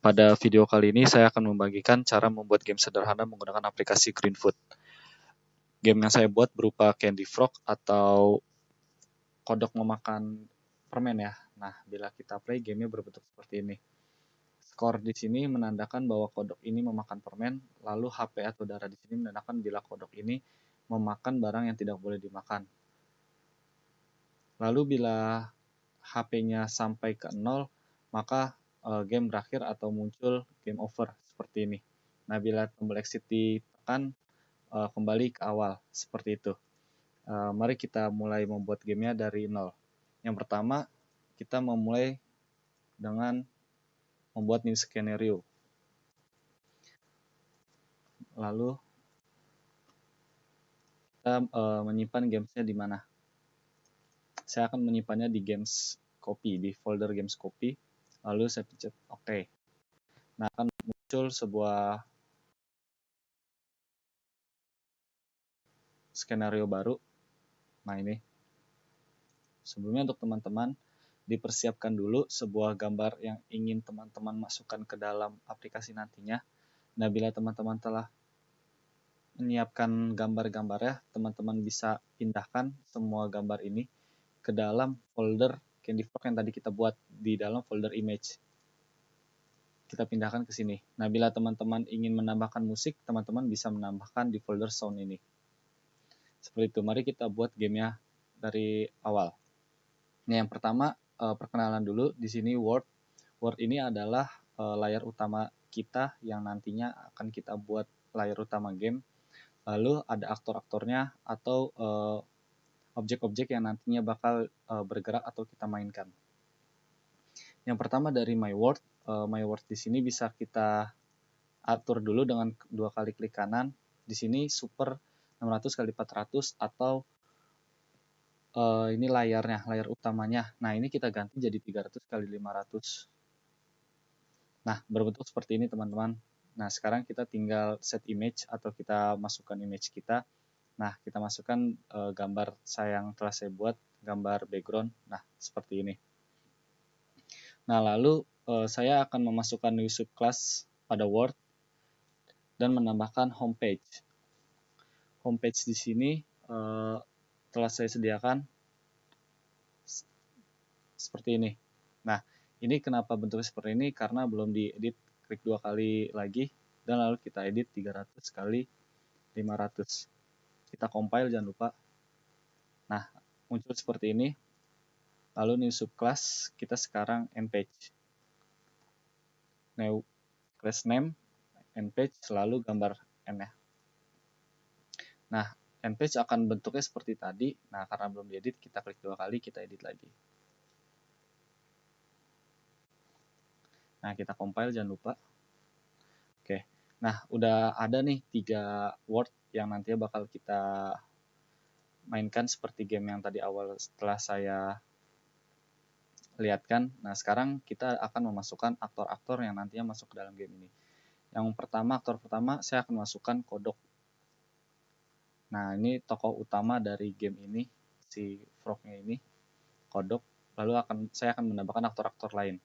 Pada video kali ini saya akan membagikan cara membuat game sederhana menggunakan aplikasi Greenfood. Game yang saya buat berupa Candy Frog atau kodok memakan permen ya. Nah, bila kita play, gamenya berbentuk seperti ini. Skor di sini menandakan bahwa kodok ini memakan permen, lalu HP atau darah di sini menandakan bila kodok ini memakan barang yang tidak boleh dimakan. Lalu bila HP-nya sampai ke 0, maka game berakhir atau muncul game over seperti ini. Nah, bila tombol exit ditekan, kembali ke awal seperti itu. Mari kita mulai membuat gamenya dari 0. Yang pertama, kita memulai dengan membuat new skenario. Lalu kita menyimpan gamesnya di mana? Saya akan menyimpannya di games copy, di folder games copy. Lalu saya pencet OK. Nah, akan muncul sebuah skenario baru. Nah, ini. Sebelumnya untuk teman-teman, dipersiapkan dulu sebuah gambar yang ingin teman-teman masukkan ke dalam aplikasi nantinya. Nah, bila teman-teman telah menyiapkan gambar-gambarnya, teman-teman bisa pindahkan semua gambar ini ke dalam folder Candy Frog yang tadi kita buat di dalam folder image. Kita pindahkan ke sini. Nah, bila teman-teman ingin menambahkan musik, teman-teman bisa menambahkan di folder sound ini. Seperti itu. Mari kita buat gamenya dari awal. Nah, yang pertama perkenalan dulu. Di sini Word. Word ini adalah layar utama kita yang nantinya akan kita buat layar utama game. Lalu ada aktor-aktornya atau objek-objek yang nantinya bakal bergerak atau kita mainkan. Yang pertama dari My Word. My Word di sini bisa kita atur dulu dengan 2 kali klik kanan. Di sini super 600 x 400 atau ini layarnya, layar utamanya. Nah, ini kita ganti jadi 300 x 500. Nah, berbentuk seperti ini teman-teman. Nah, sekarang kita tinggal set image atau kita masukkan image kita. Nah, kita masukkan gambar yang telah saya buat, gambar background. Nah, seperti ini. Nah, lalu saya akan memasukkan new subclass pada Word dan menambahkan homepage. Homepage di sini telah saya sediakan seperti ini. Nah, ini kenapa bentuknya seperti ini? Karena belum diedit. Klik 2 kali lagi dan lalu kita edit 300 x 500. Kita compile, jangan lupa. Nah, muncul seperti ini. Lalu new subclass kita sekarang npage. New class name npage selalu gambar n ya. Nah, npage akan bentuknya seperti tadi. Nah, karena belum diedit, kita klik 2 kali, kita edit lagi. Nah, kita compile, jangan lupa. Oke. Nah, udah ada nih 3 word yang nantinya bakal kita mainkan seperti game yang tadi awal setelah saya lihatkan. Nah, sekarang kita akan memasukkan aktor-aktor yang nantinya masuk ke dalam game ini. Yang pertama, aktor pertama saya akan masukkan kodok. Nah, ini tokoh utama dari game ini, si frognya ini, kodok. Lalu saya akan menambahkan aktor-aktor lain.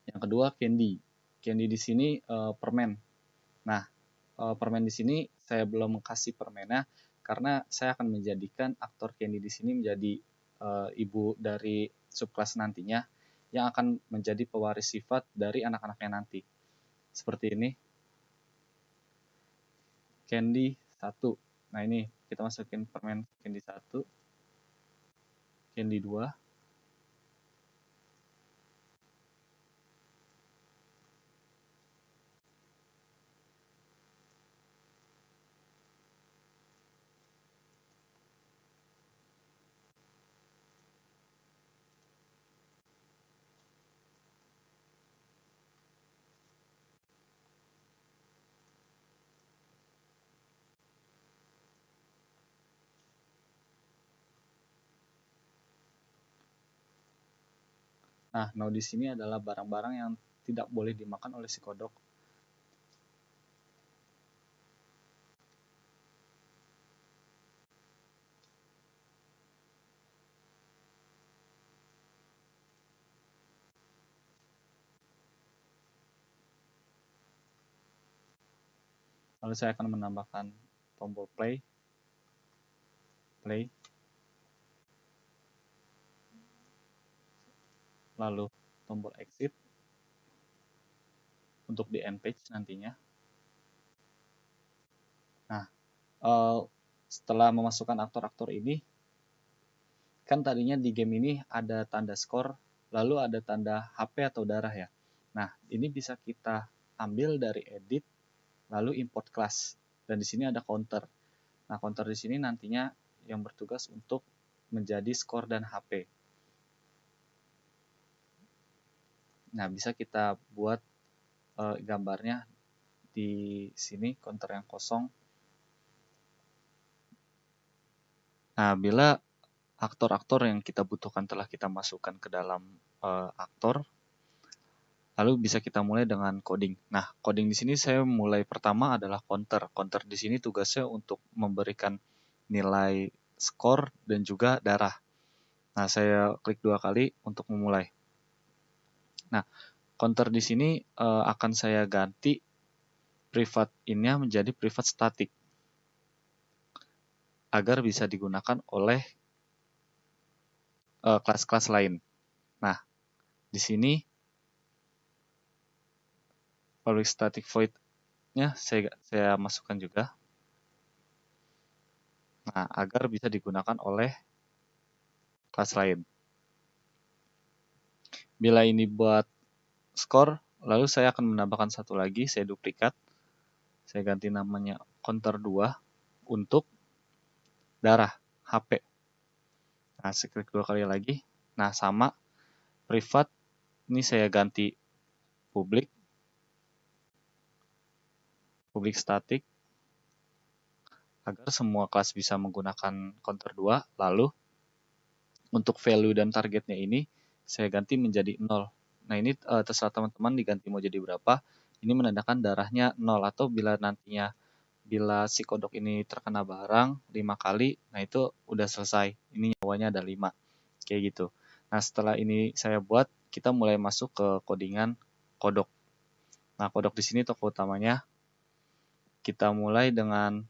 Yang kedua, Candy. Candy di sini permen. Nah, permen di sini saya belum kasih permennya karena saya akan menjadikan aktor Candy di sini menjadi ibu dari subclass nantinya yang akan menjadi pewaris sifat dari anak-anaknya nanti. Seperti ini. Candy 1. Nah, ini kita masukin permen Candy 1. Candy 2. Nah, di sini adalah barang-barang yang tidak boleh dimakan oleh si kodok. Lalu saya akan menambahkan tombol play, lalu tombol exit untuk di end page nantinya. Nah, setelah memasukkan aktor-aktor ini, kan tadinya di game ini ada tanda skor, lalu ada tanda HP atau darah ya. Nah, ini bisa kita ambil dari edit, lalu import class. Dan di sini ada counter. Nah, counter di sini nantinya yang bertugas untuk menjadi skor dan HP. Nah, bisa kita buat gambarnya di sini, counter yang kosong. Nah, bila aktor-aktor yang kita butuhkan telah kita masukkan ke dalam aktor, lalu bisa kita mulai dengan coding. Nah, coding di sini saya mulai pertama adalah counter. Counter di sini tugasnya untuk memberikan nilai skor dan juga darah. Nah, saya klik 2 kali untuk memulai. Nah, counter di sini akan saya ganti private innya menjadi private static agar bisa digunakan oleh kelas-kelas lain. Nah, di sini public static void-nya saya masukkan juga. Nah, agar bisa digunakan oleh kelas lain. Bila ini buat skor, lalu saya akan menambahkan satu lagi, saya duplikat. Saya ganti namanya counter 2 untuk darah, HP. Nah, saya klik 2 kali lagi. Nah, sama private, ini saya ganti public static, agar semua kelas bisa menggunakan counter 2. Lalu, untuk value dan targetnya ini, saya ganti menjadi 0. Nah, ini terserah teman-teman diganti mau jadi berapa. Ini menandakan darahnya 0, atau bila nantinya si kodok ini terkena barang 5 kali, nah itu udah selesai. Ini nyawanya ada 5. Kayak gitu. Nah, setelah ini saya buat, kita mulai masuk ke codingan kodok. Nah, kodok di sini tokoh utamanya. Kita mulai dengan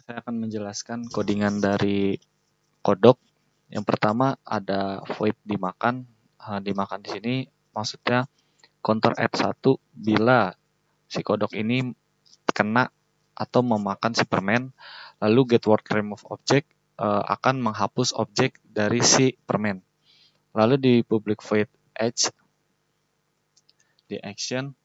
Saya akan menjelaskan codingan dari kodok. Yang pertama ada void dimakan. Dimakan di sini maksudnya counter add 1 bila si kodok ini kena atau memakan si permen, lalu get word remove object akan menghapus objek dari si permen. Lalu di public void edge di action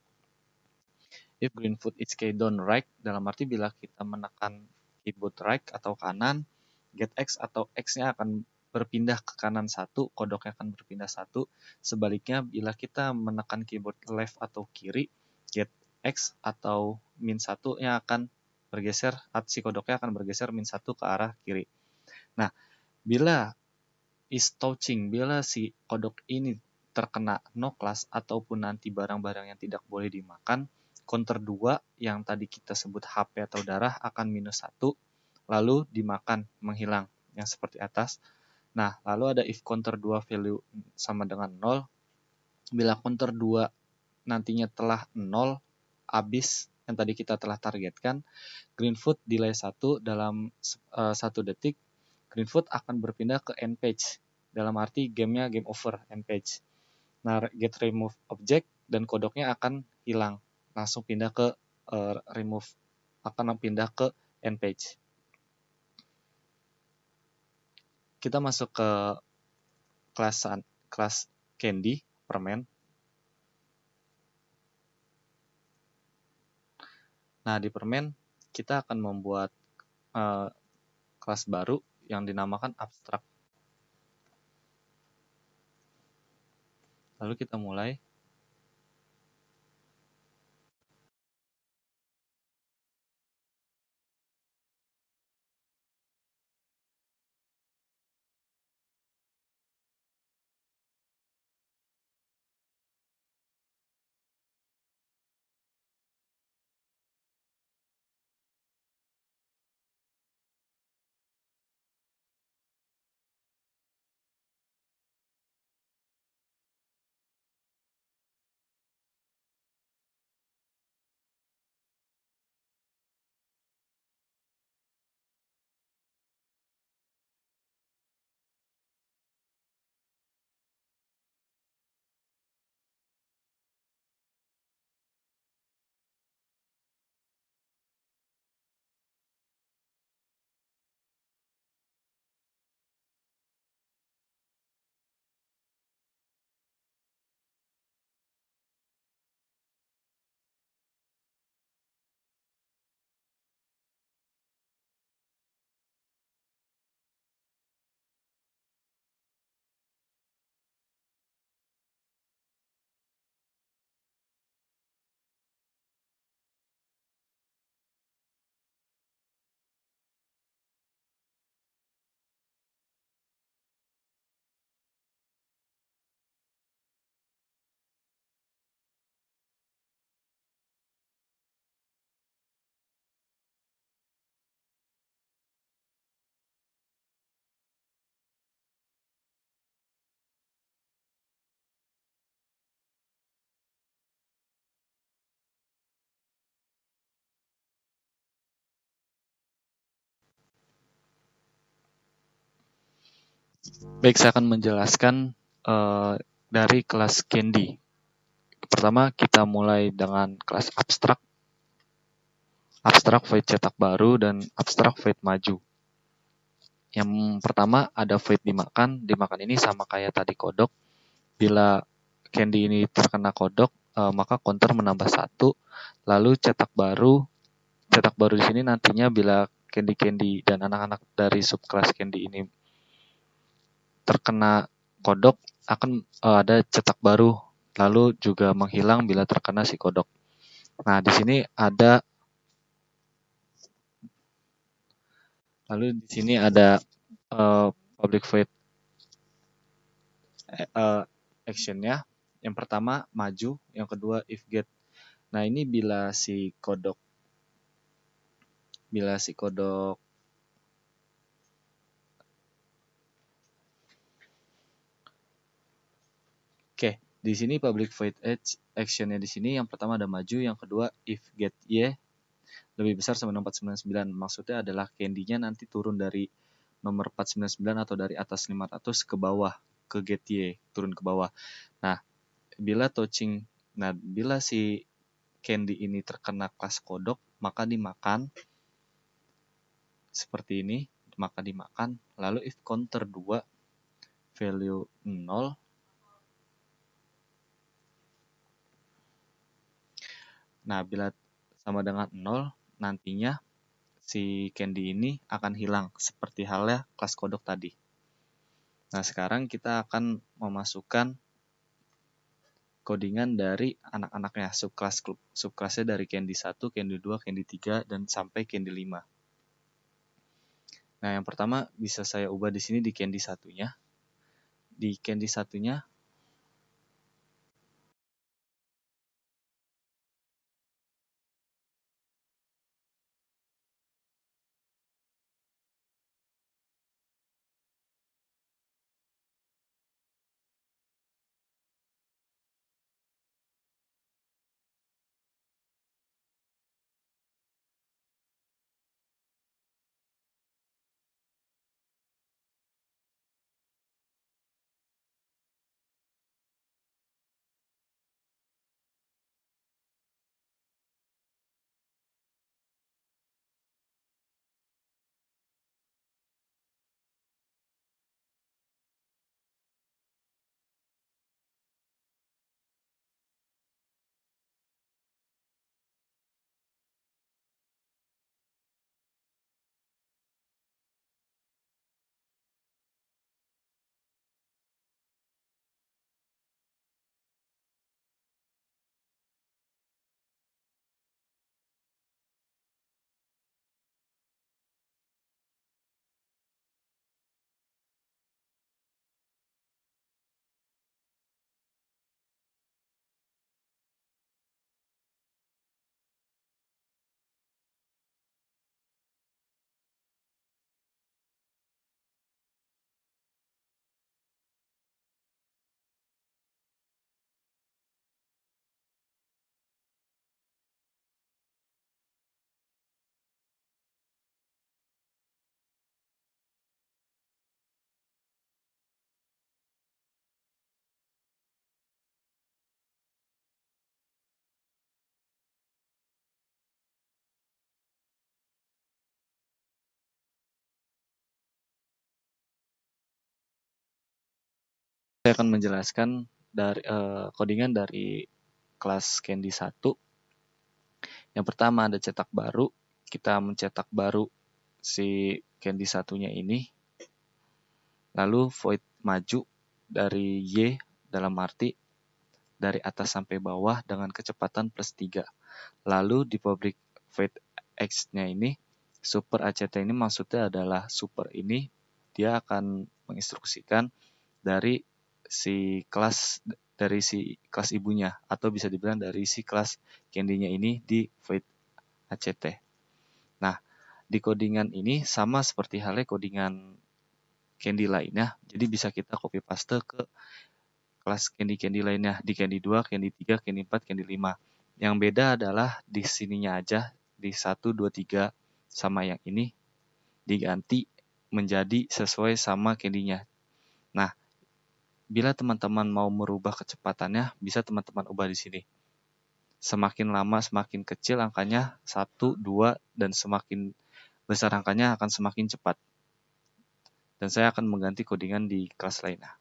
if green food is keyed down right, dalam arti bila kita menekan keyboard right atau kanan, get x atau x-nya akan berpindah ke kanan satu, kodoknya akan berpindah satu. Sebaliknya bila kita menekan keyboard left atau kiri, get x atau min satu nya akan bergeser, si kodoknya akan bergeser min satu ke arah kiri. Nah, bila is touching, bila si kodok ini terkena no class ataupun nanti barang-barang yang tidak boleh dimakan, counter 2 yang tadi kita sebut HP atau darah akan minus 1, lalu dimakan, menghilang, yang seperti atas. Nah, lalu ada if counter 2 value sama dengan 0, bila counter 2 nantinya telah 0, habis yang tadi kita telah targetkan, green food delay 1 dalam 1 detik, green food akan berpindah ke end page. Dalam arti gamenya game over, end page. Nah, get remove object dan kodoknya akan hilang. Langsung pindah ke remove, akan pindah ke end page. Kita masuk ke kelas candy, permen. Nah, di permen kita akan membuat kelas baru yang dinamakan abstrak. Lalu kita mulai. Baik, saya akan menjelaskan dari kelas candy. Pertama, kita mulai dengan kelas abstrak void cetak baru, dan abstrak void maju. Yang pertama ada void dimakan. Dimakan ini sama kayak tadi kodok. Bila candy ini terkena kodok, maka counter menambah 1. Lalu cetak baru. Cetak baru di sini nantinya bila candy dan anak-anak dari subkelas candy ini terkena kodok, akan ada cetak baru. Lalu juga menghilang bila terkena si kodok. Nah, di sini ada public void action-nya. Yang pertama maju, yang kedua if get. Nah, ini bila si kodok Oke, di sini public void edge action-nya di sini yang pertama ada maju, yang kedua if get y. lebih besar sama nomor 499. Maksudnya adalah candy-nya nanti turun dari nomor 499 atau dari atas 500 ke bawah, ke gate Y, turun ke bawah. Nah, bila si candy ini terkena kelas kodok, maka dimakan seperti ini, maka dimakan. Lalu if counter 2 value 0, nah bila sama dengan 0, nantinya si candy ini akan hilang seperti halnya kelas kodok tadi. Nah, sekarang kita akan memasukkan codingan dari anak-anaknya, subkelasnya dari candy 1, candy 2, candy 3, dan sampai candy 5. Nah, yang pertama bisa saya ubah di sini di candy satunya. Di candy satunya saya akan menjelaskan dari codingan dari kelas candy 1. Yang pertama ada cetak baru. Kita mencetak baru si candy satunya ini. Lalu void maju dari Y dalam arti dari atas sampai bawah dengan kecepatan +3. Lalu di public void X-nya ini, super ACT ini maksudnya adalah super ini dia akan menginstruksikan dari si kelas ibunya, atau bisa dibilang dari si kelas candy-nya ini di void ACT. Nah, di codingan ini sama seperti halnya codingan candy lainnya, jadi bisa kita copy paste ke kelas candy-candy lainnya, di candy 2, candy 3, candy 4, candy 5. Yang beda adalah di sininya aja, di 1, 2, 3 sama yang ini diganti menjadi sesuai sama candy-nya. Nah, bila teman-teman mau merubah kecepatannya, bisa teman-teman ubah di sini. Semakin lama semakin kecil angkanya 1, 2, dan semakin besar angkanya akan semakin cepat. Dan saya akan mengganti codingan di kelas lainnya.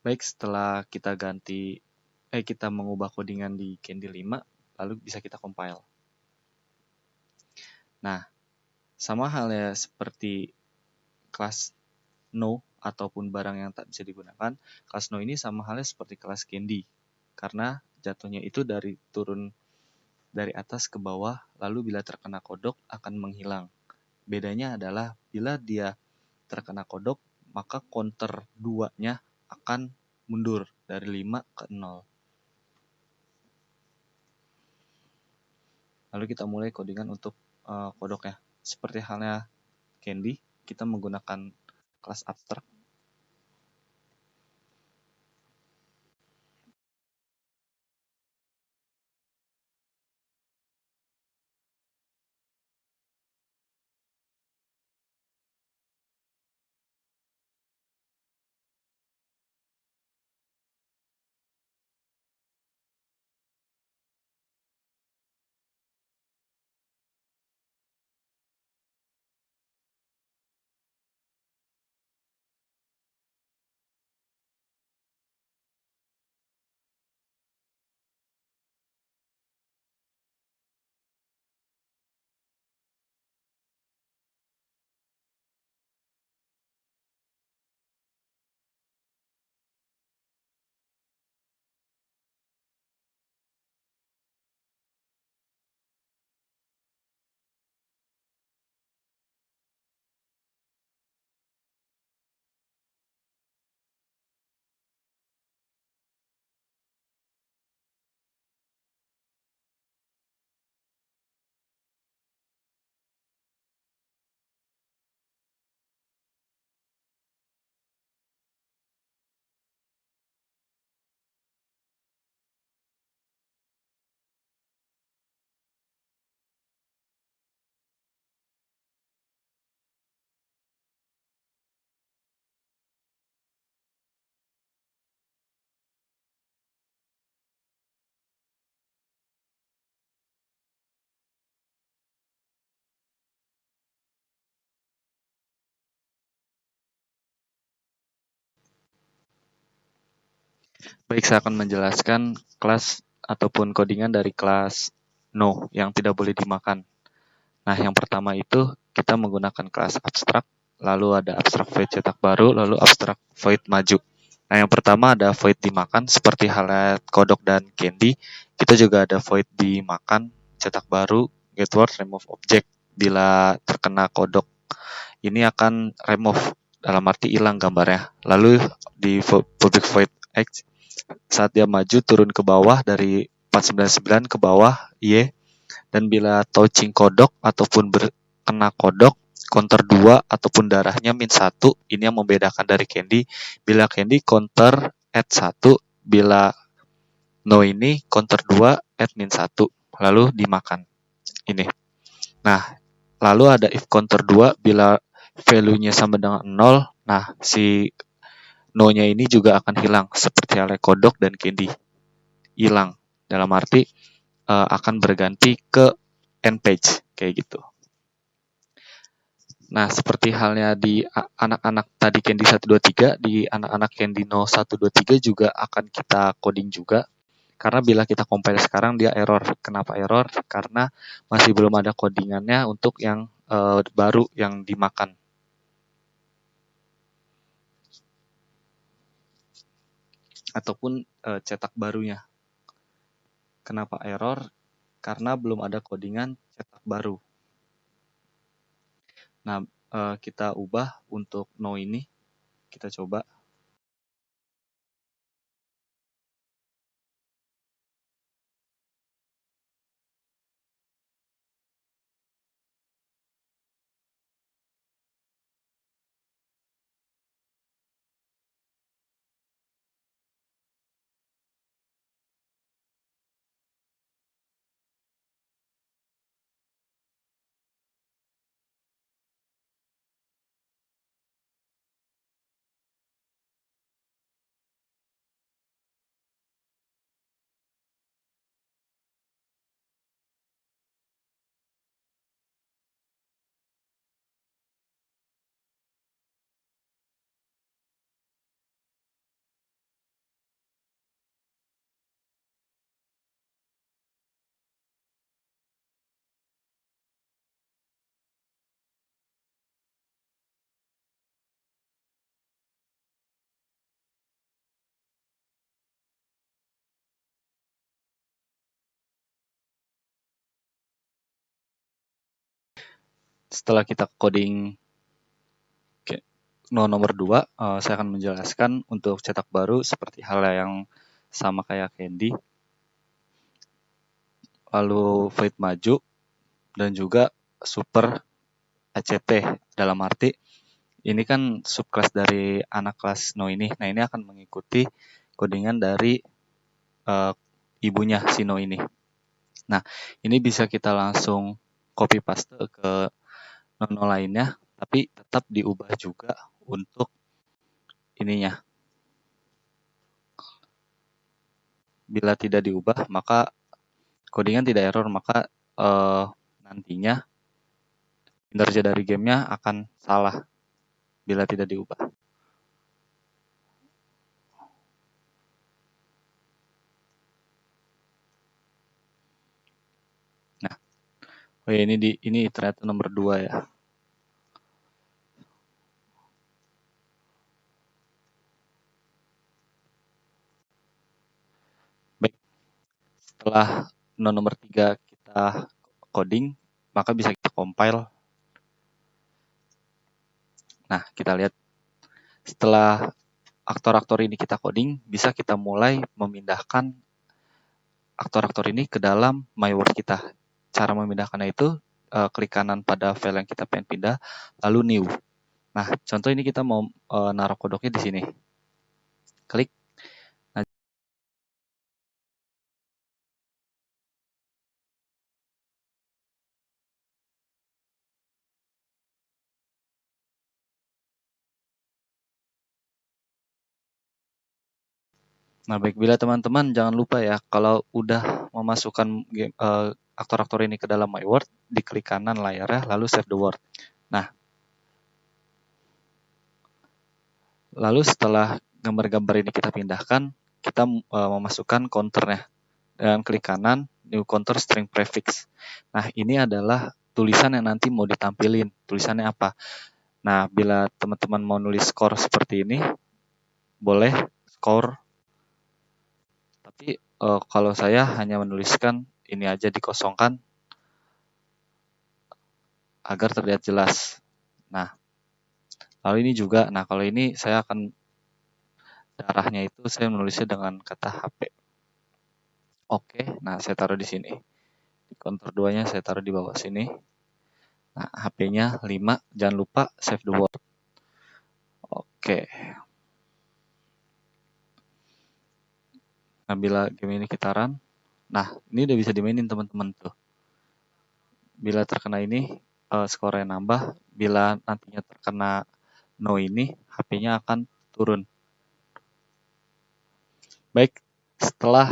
Baik, setelah kita mengubah codingan di Candy 5, lalu bisa kita compile. Nah, sama halnya seperti kelas no ataupun barang yang tak bisa digunakan, kelas no ini sama halnya seperti kelas Candy. Karena jatuhnya itu turun dari atas ke bawah, lalu bila terkena kodok akan menghilang. Bedanya adalah bila dia terkena kodok, maka counter 2-nya akan mundur dari 5 ke 0. Lalu kita mulai codingan untuk kodoknya. Seperti halnya Candy, kita menggunakan kelas abstrak. Baik, saya akan menjelaskan kelas ataupun codingan dari kelas no yang tidak boleh dimakan. Nah, yang pertama itu kita menggunakan kelas abstrak, lalu ada abstrak void cetak baru, lalu abstrak void maju. Nah, yang pertama ada void dimakan, seperti halnya kodok dan Candy. Kita juga ada void dimakan, cetak baru, get word, remove object. Bila terkena kodok, ini akan remove, dalam arti hilang gambarnya. Lalu di public void X, saat dia maju turun ke bawah dari 499 ke bawah Y, dan bila touching kodok ataupun kena kodok, counter 2 ataupun darahnya min 1, ini yang membedakan dari Candy. Bila Candy counter add 1, bila no ini counter 2 add min 1, lalu dimakan. Ini. Nah, lalu ada if counter 2 bila value-nya sama dengan 0, nah si no-nya ini juga akan hilang seperti halnya kodok dan Candy. Hilang. Dalam arti akan berganti ke end page kayak gitu. Nah, seperti halnya di anak-anak tadi Candy 123, di anak-anak Candy No 123 juga akan kita coding juga. Karena bila kita compile sekarang dia error. Kenapa error? Karena masih belum ada codingannya untuk yang baru yang dimakan. Ataupun cetak barunya. Kenapa error? Karena belum ada codingan cetak baru. Nah, kita ubah untuk no ini. Kita coba. setelah kita coding nomor 2, saya akan menjelaskan untuk cetak baru seperti hal yang sama kayak Candy, lalu void maju, dan juga super ACT. Dalam arti ini kan subclass dari anak kelas No ini. Nah, ini akan mengikuti codingan dari ibunya si No ini. Nah, ini bisa kita langsung copy paste ke No lainnya, tapi tetap diubah juga untuk ininya. Bila tidak diubah, maka codingan tidak error, maka nantinya kinerja dari gamenya akan salah bila tidak diubah. Nah, oh ya, ini ternyata nomor 2 ya. Baik, setelah nomor 3 kita coding, maka bisa kita compile. Nah, kita lihat setelah aktor-aktor ini kita coding, bisa kita mulai memindahkan aktor-aktor ini ke dalam my word kita. Cara memindahkannya itu klik kanan pada file yang kita pengen pindah, lalu new. Nah, contoh ini kita mau naruh kodoknya di sini. Klik. Nah, baik, bila teman-teman jangan lupa ya, kalau udah memasukkan aktor-aktor ini ke dalam my word, diklik kanan layarnya, lalu save the word. Nah, lalu setelah gambar-gambar ini kita pindahkan, kita memasukkan counternya. Dan klik kanan, new counter string prefix. Nah, ini adalah tulisan yang nanti mau ditampilin. Tulisannya apa? Nah, bila teman-teman mau nulis score seperti ini, boleh score. Tapi kalau saya hanya menuliskan ini aja dikosongkan agar terlihat jelas. Nah, lalu ini juga, nah kalau ini saya akan darahnya itu saya menulisnya dengan kata HP. Oke, nah saya taruh di sini. Di kontur 2-nya saya taruh di bawah sini. Nah, HP-nya 5, jangan lupa save the word. Oke. Nah, bila game ini kita run, nah ini udah bisa dimainin teman-teman tuh. Bila terkena ini, skornya nambah. Bila nantinya terkena no ini, HP-nya akan turun. Baik, setelah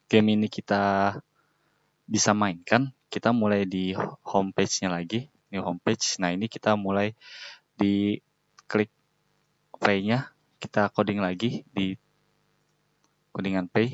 game ini kita bisa mainkan, kita mulai di homepage-nya lagi, new homepage. Nah, ini kita mulai di klik play-nya, kita coding lagi di codingan play.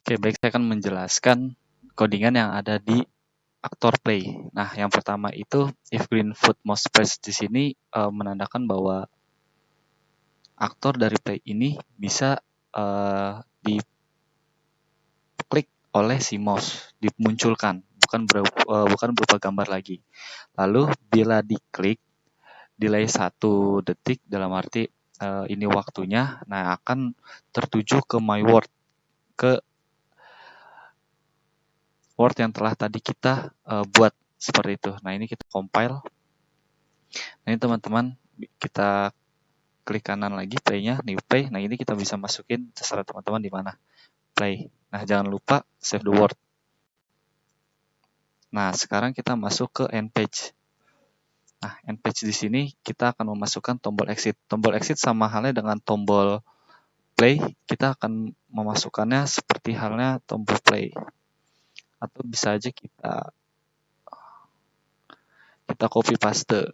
Oke, baik, saya akan menjelaskan codingan yang ada di aktor play. Nah, yang pertama itu if green foot mouse press di sini menandakan bahwa aktor dari play ini bisa diklik oleh si mouse, dimunculkan, bukan berupa gambar lagi. Lalu bila diklik, delay 1 detik dalam arti ini waktunya, nah akan tertuju ke my word, ke word yang telah tadi kita buat seperti itu. Nah, ini kita compile. Nah, ini teman-teman, kita klik kanan lagi play-nya, new play. Nah, ini kita bisa masukin terserah teman-teman di mana play. Nah, jangan lupa save the word. Nah, sekarang kita masuk ke end page. Nah, end page di sini kita akan memasukkan tombol exit. Tombol exit sama halnya dengan tombol play, kita akan memasukkannya seperti halnya tombol play. Atau bisa aja kita copy paste.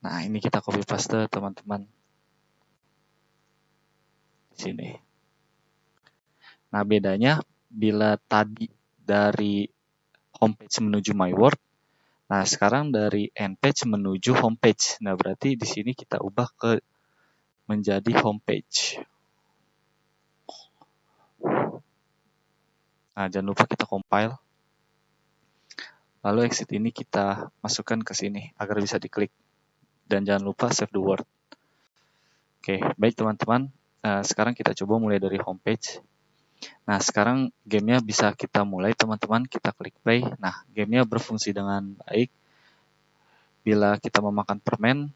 Nah, ini kita copy paste teman-teman. Di sini. Nah, bedanya bila tadi dari homepage menuju my word, nah sekarang dari end page menuju homepage. Nah, berarti di sini kita ubah ke menjadi homepage. Nah, jangan lupa kita compile. Lalu exit ini kita masukkan ke sini agar bisa diklik. Dan jangan lupa save the word. Oke, baik teman-teman. Sekarang kita coba mulai dari homepage. Nah, sekarang gamenya bisa kita mulai teman-teman. Kita klik play. Nah, gamenya berfungsi dengan baik. Bila kita memakan permen,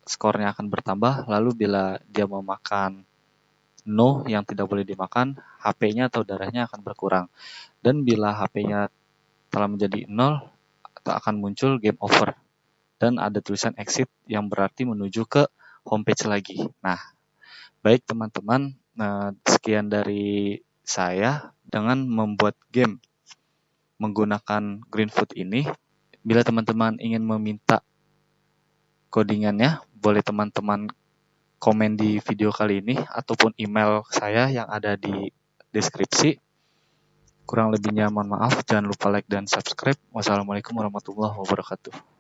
skornya akan bertambah. Lalu bila dia memakan no yang tidak boleh dimakan, HP-nya atau darahnya akan berkurang. Dan bila HP-nya telah menjadi 0, akan muncul game over. Dan ada tulisan exit yang berarti menuju ke homepage lagi. Nah, baik teman-teman, sekian dari saya dengan membuat game menggunakan Greenfoot ini. Bila teman-teman ingin meminta codingannya, boleh teman-teman komen di video kali ini ataupun email saya yang ada di deskripsi. Kurang lebihnya mohon maaf, jangan lupa like dan subscribe. Wassalamualaikum warahmatullahi wabarakatuh.